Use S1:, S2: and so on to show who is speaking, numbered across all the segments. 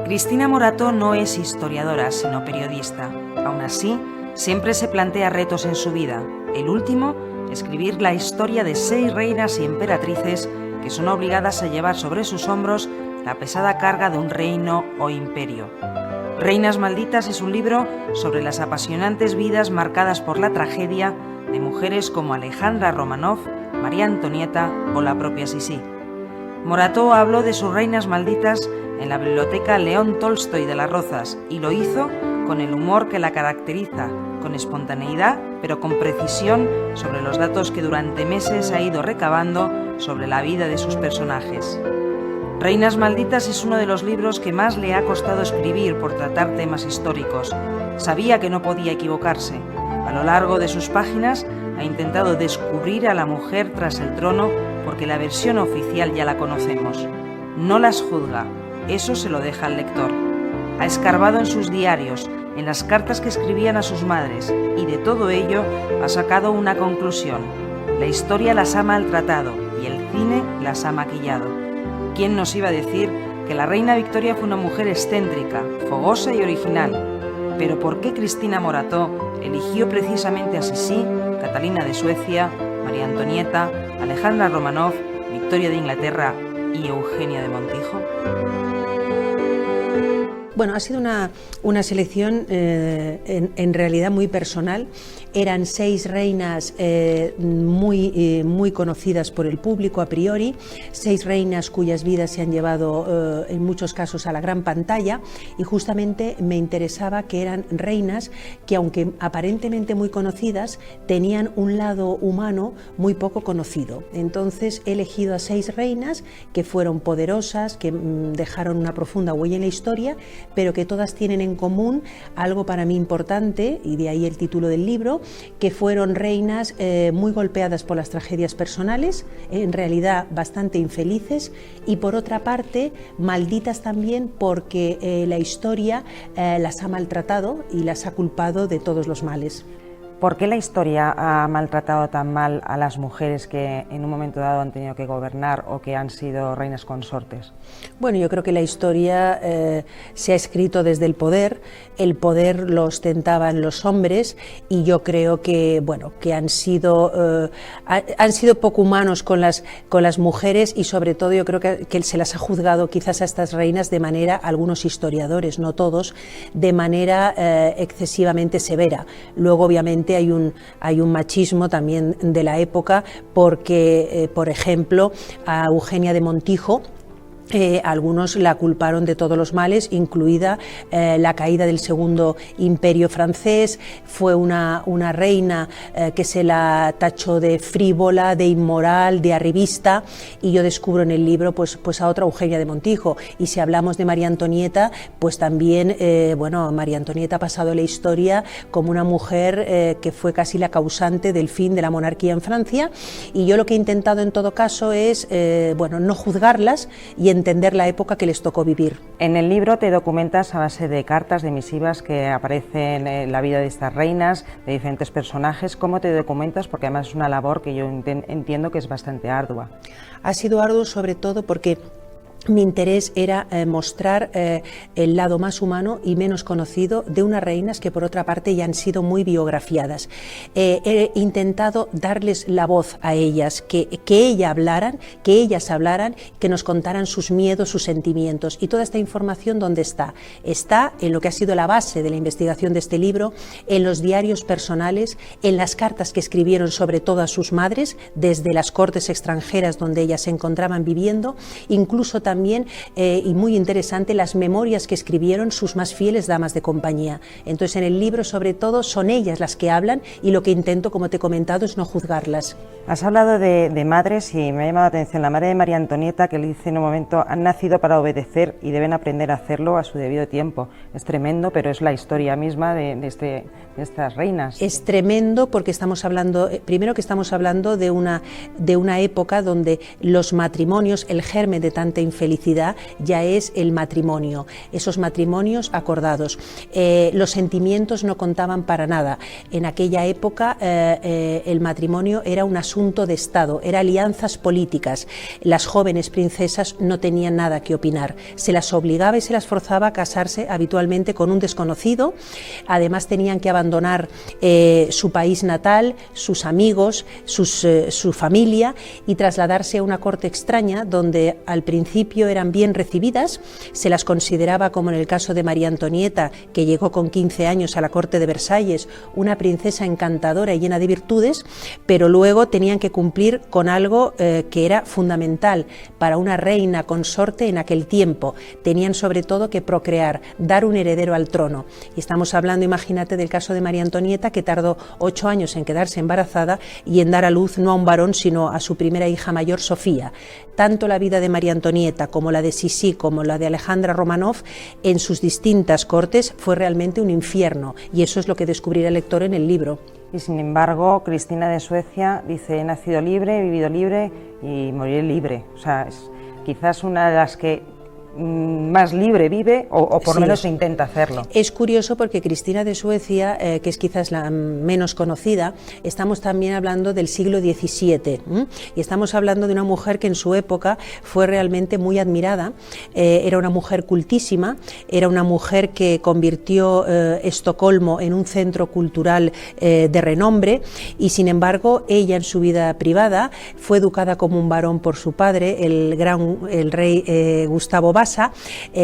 S1: Cristina Morató no es historiadora, sino periodista. Aún así, siempre se plantea retos en su vida. El último, escribir la historia de 6 reinas y emperatrices que son obligadas a llevar sobre sus hombros la pesada carga de un reino o imperio. Reinas malditas es un libro sobre las apasionantes vidas marcadas por la tragedia de mujeres como Alejandra Romanov, María Antonieta o la propia Sisi. Morató habló de sus reinas malditas en la biblioteca León Tolstoy de Las Rozas y lo hizo con el humor que la caracteriza, con espontaneidad pero con precisión sobre los datos que durante meses ha ido recabando sobre la vida de sus personajes. Reinas malditas es uno de los libros que más le ha costado escribir por tratar temas históricos. Sabía que no podía equivocarse. A lo largo de sus páginas ha intentado descubrir a la mujer tras el trono porque la versión oficial ya la conocemos. No las juzga, eso se lo deja al lector. Ha escarbado en sus diarios, en las cartas que escribían a sus madres, y de todo ello ha sacado una conclusión. La historia las ha maltratado y el cine las ha maquillado. ¿Quién nos iba a decir que la reina Victoria fue una mujer excéntrica, fogosa y original? Pero ¿por qué Cristina Morató eligió precisamente a Sisi, Catalina de Suecia, María Antonieta, Alejandra Romanov, Victoria de Inglaterra y Eugenia de Montijo?
S2: Bueno, ha sido una selección en realidad muy personal. Eran 6 reinas muy conocidas por el público a priori, 6 reinas cuyas vidas se han llevado en muchos casos a la gran pantalla, y justamente me interesaba que eran reinas que, aunque aparentemente muy conocidas, tenían un lado humano muy poco conocido. Entonces he elegido a 6 reinas que fueron poderosas, que dejaron una profunda huella en la historia, pero que todas tienen en común algo para mí importante, y de ahí el título del libro, que fueron reinas muy golpeadas por las tragedias personales, en realidad bastante infelices, y por otra parte malditas también porque la historia las ha maltratado y las ha culpado de todos los males.
S1: ¿Por qué la historia ha maltratado tan mal a las mujeres que en un momento dado han tenido que gobernar o que han sido reinas consortes?
S2: Bueno, yo creo que la historia se ha escrito desde el poder lo ostentaban los hombres, y yo creo que, bueno, que han sido poco humanos con las mujeres, y sobre todo yo creo que se las ha juzgado quizás a estas reinas de manera, algunos historiadores, no todos, de manera excesivamente severa. Luego obviamente hay un machismo también de la época, porque por ejemplo a Eugenia de Montijo algunos la culparon de todos los males, incluida la caída del Segundo Imperio francés. Fue una reina que se la tachó de frívola, de inmoral, de arribista, y yo descubro en el libro pues a otra Eugenia de Montijo. Y si hablamos de María Antonieta, pues también bueno, María Antonieta ha pasado a la historia como una mujer que fue casi la causante del fin de la monarquía en Francia, y yo lo que he intentado en todo caso es bueno, no juzgarlas y entender la época que les tocó vivir.
S1: En el libro te documentas a base de cartas, de misivas que aparecen en la vida de estas reinas, de diferentes personajes. ¿Cómo te documentas? Porque además es una labor que yo entiendo que es bastante ardua.
S2: Ha sido arduo sobre todo porque mi interés era mostrar el lado más humano y menos conocido de unas reinas que por otra parte ya han sido muy biografiadas. He intentado darles la voz a ellas, que ellas hablaran, que nos contaran sus miedos, sus sentimientos, y toda esta información ¿dónde está? Está en lo que ha sido la base de la investigación de este libro, en los diarios personales, en las cartas que escribieron sobre todo a sus madres desde las cortes extranjeras donde ellas se encontraban viviendo, incluso también también, y muy interesante, las memorias que escribieron sus más fieles damas de compañía. Entonces en el libro sobre todo son ellas las que hablan y lo que intento, como te he comentado, es no juzgarlas.
S3: Has hablado de madres y me ha llamado la atención la madre de María Antonieta, que le dice en un momento: han nacido para obedecer y deben aprender a hacerlo a su debido tiempo. Es tremendo, pero es la historia misma de estas reinas.
S2: Es tremendo porque estamos hablando, primero que estamos hablando de una época donde los matrimonios, el germen de tanta infelicidad ya es el matrimonio, esos matrimonios acordados. Los sentimientos no contaban para nada. En aquella época el matrimonio era un asunto de Estado, era alianzas políticas. Las jóvenes princesas no tenían nada que opinar. Se las obligaba y se las forzaba a casarse habitualmente con un desconocido. Además tenían que abandonar su país natal, sus amigos, su familia, y trasladarse a una corte extraña donde al principio eran bien recibidas. Se las consideraba, como en el caso de María Antonieta, que llegó con 15 años a la corte de Versalles, una princesa encantadora y llena de virtudes, pero luego tenían que cumplir con algo que era fundamental para una reina consorte en aquel tiempo. Tenían sobre todo que procrear, dar un heredero al trono. Y estamos hablando, imagínate, del caso de María Antonieta, que tardó 8 años en quedarse embarazada y en dar a luz no a un varón, sino a su primera hija mayor, Sofía. Tanto la vida de María Antonieta como la de Sisi, como la de Alejandra Romanov, en sus distintas cortes, fue realmente un infierno, y eso es lo que descubrirá el lector en el libro.
S3: Y sin embargo, Cristina de Suecia dice: he nacido libre, he vivido libre y moriré libre. O sea, es quizás una de las que más libre vive, o por lo menos intenta hacerlo.
S2: Es curioso porque Cristina de Suecia, que es quizás la menos conocida, estamos también hablando del siglo XVII, y estamos hablando de una mujer que en su época fue realmente muy admirada. Era una mujer cultísima, era una mujer que convirtió Estocolmo en un centro cultural de renombre, y sin embargo ella en su vida privada fue educada como un varón por su padre, el rey Gustavo Vasa,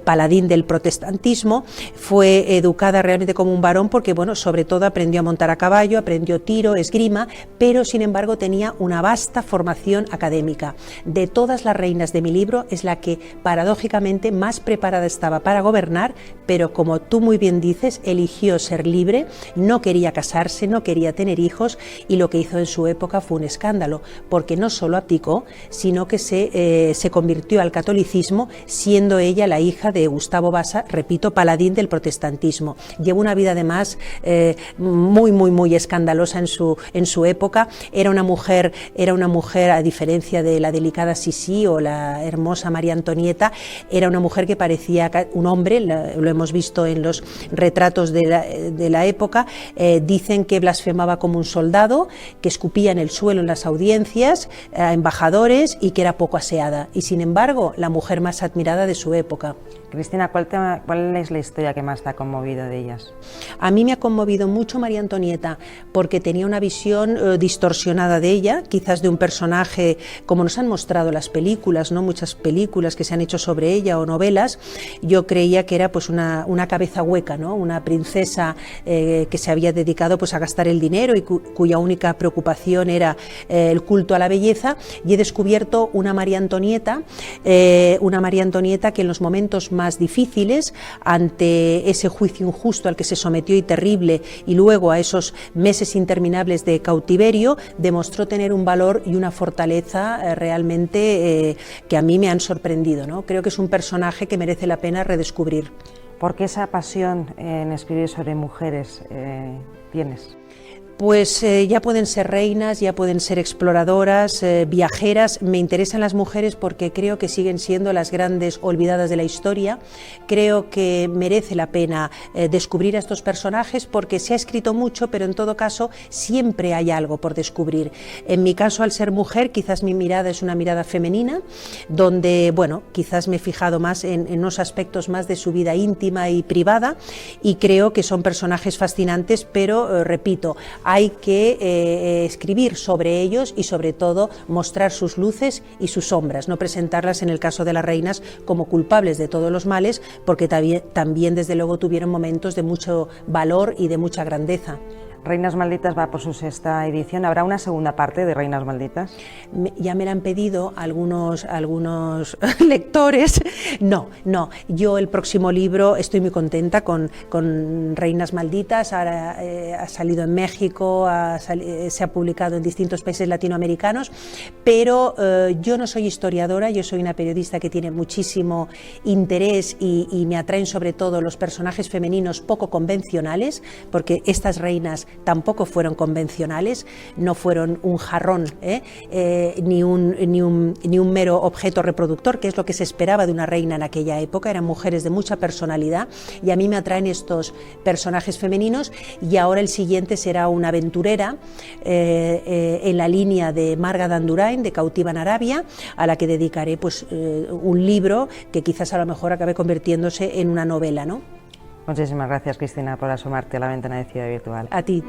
S2: paladín del protestantismo. Fue educada realmente como un varón porque, bueno, sobre todo aprendió a montar a caballo, aprendió tiro, esgrima, pero sin embargo tenía una vasta formación académica. De todas las reinas de mi libro es la que paradójicamente más preparada estaba para gobernar, pero como tú muy bien dices, eligió ser libre, no quería casarse, no quería tener hijos, y lo que hizo en su época fue un escándalo, porque no solo abdicó, sino que se convirtió al catolicismo, siendo ella la hija de Gustavo Vasa, repito, paladín del protestantismo. Llevó una vida además muy escandalosa en su época. Era una mujer, a diferencia de la delicada Sisi o la hermosa María Antonieta, era una mujer que parecía un hombre. Lo hemos visto en los retratos de la época. Dicen que blasfemaba como un soldado, que escupía en el suelo en las audiencias a embajadores, y que era poco aseada, y sin embargo la mujer más admirada de su época.
S3: Cristina, ¿cuál es la historia que más te ha conmovido de ellas?
S2: A mí me ha conmovido mucho María Antonieta, porque tenía una visión distorsionada de ella, quizás de un personaje, como nos han mostrado las películas, ¿no? Muchas películas que se han hecho sobre ella o novelas. Yo creía que era pues una cabeza hueca, ¿no? Una princesa que se había dedicado pues a gastar el dinero y cuya única preocupación era el culto a la belleza, y he descubierto una María Antonieta que en los momentos más difíciles, ante ese juicio injusto al que se sometió y terrible, y luego a esos meses interminables de cautiverio, demostró tener un valor y una fortaleza realmente que a mí me han sorprendido, ¿no? Creo que es un personaje que merece la pena redescubrir.
S3: ¿Por qué esa pasión en escribir sobre mujeres tienes?
S2: Pues ya pueden ser reinas, ya pueden ser exploradoras, viajeras. Me interesan las mujeres porque creo que siguen siendo las grandes olvidadas de la historia. Creo que merece la pena descubrir a estos personajes, porque se ha escrito mucho, pero en todo caso siempre hay algo por descubrir. En mi caso, al ser mujer, quizás mi mirada es una mirada femenina, donde, bueno, quizás me he fijado más en unos aspectos más de su vida íntima y privada, y creo que son personajes fascinantes, pero repito, hay que escribir sobre ellos y sobre todo mostrar sus luces y sus sombras, no presentarlas en el caso de las reinas como culpables de todos los males, porque también desde luego tuvieron momentos de mucho valor y de mucha grandeza.
S3: Reinas Malditas va por su 6ª edición. ¿Habrá una segunda parte de Reinas Malditas?
S2: Ya me la han pedido algunos lectores. No, yo el próximo libro estoy muy contenta con Reinas Malditas. Ahora ha salido en México, se ha publicado en distintos países latinoamericanos, pero yo no soy historiadora, yo soy una periodista que tiene muchísimo interés y me atraen sobre todo los personajes femeninos poco convencionales, porque estas reinas tampoco fueron convencionales, no fueron un jarrón, ni un mero objeto reproductor, que es lo que se esperaba de una reina en aquella época. Eran mujeres de mucha personalidad y a mí me atraen estos personajes femeninos. Y ahora el siguiente será una aventurera en la línea de Marga d'Andurain, de Cautiva en Arabia, a la que dedicaré pues, un libro que quizás a lo mejor acabe convirtiéndose en una novela, ¿no?
S3: Muchísimas gracias, Cristina, por asomarte a la ventana de Ciudad Virtual.
S2: A ti.